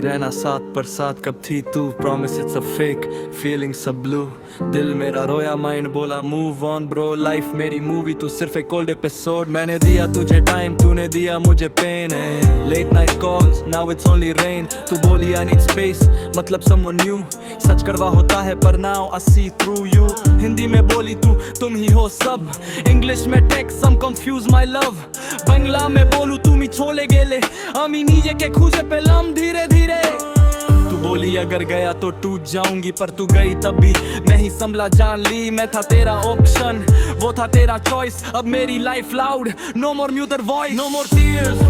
रहना साथ पर साथ, कब थी तू, promise it's a fake, feelings a blue. दिल मेरा रोया, माइंड बोला मूव ऑन ब्रो, लाइफ मेरी मूवी, तू सिर्फ एक ओल्ड एपिसोड। मैंने दिया तुझे टाइम, तूने दिया मुझे पेन है। Late night calls, now it's only rain. तू बोली आई नीड स्पेस, मतलब समवन न्यू। सच करवा होता है पर now I see through you. Hindi में बोली तू, तुम ही हो सब। इंग्लिश में text, some confuse my love. Bangla में बोलू तुम छोले गेले, अमी नीचे के खुजे पे लम धीरे धीरे। तू बोली अगर गया तो टूट जाऊंगी, पर तू गई तब भी मैं ही संभला, जान ली मैं था तेरा ऑप्शन, वो था तेरा चॉइस। अब मेरी life loud, no more muted voice, no more tears,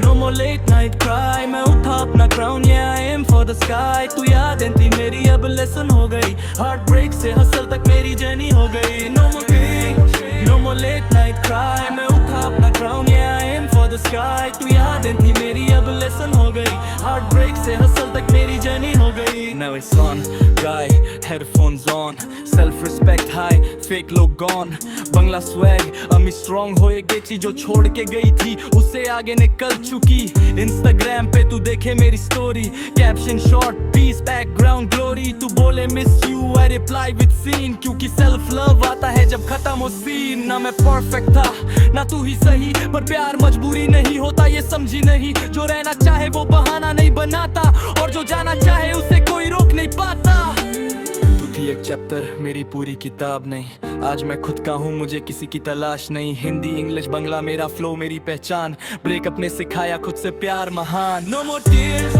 no more late night cry. मैं उठा अपना crown, yeah I aim for the sky। तू यादें थी मेरी अब लेसन हो गई, हार्ट ब्रेक से हसल तक मेरी जर्नी हो गई। नो मोर pen, no more late night cry. मैं उठा अपना crown, yeah I aim for the sky। तू यादें थी मेरी अब लेसन हो गई, हार्ट ब्रेक से हसल तक मेरी जर्नी हो गई। Now it's on, guy, headphones on, self respect high, fake लोग gone। बंगला swag, अमी strong होए गेची, जो छोड़ के गई थी उससे आगे निकल चुकी। Instagram पे तू देखे मेरी story, caption short, peace background glory. तू बोले miss you, I reply with seen, क्योंकि सेल्फ लव आता है जब खत्म हो सीन। ना मैं परफेक्ट था, ना तू ही सही, पर प्यार मजबूरी नहीं होता ये समझी नहीं। जो रहना चाहे वो बहाना नहीं बनाता, और जो जाना चाहे उसे कोई रोक नहीं पाता। तू थी एक चैप्टर, मेरी पूरी किताब नहीं। आज मैं खुद का हूँ, मुझे किसी की तलाश नहीं। हिंदी इंग्लिश बंगला मेरा फ्लो मेरी पहचान। ब्रेकअप ने सिखाया खुद से प्यार महान। No more tears,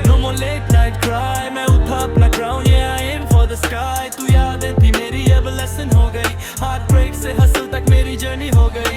no more late night cry. मैं उठा अपना crown, yeah I aim for the sky। तू यादें थी मेरी अब लेसन हो गई, हार्ट ब्रेक से हसल तक मेरी जर्नी हो गई।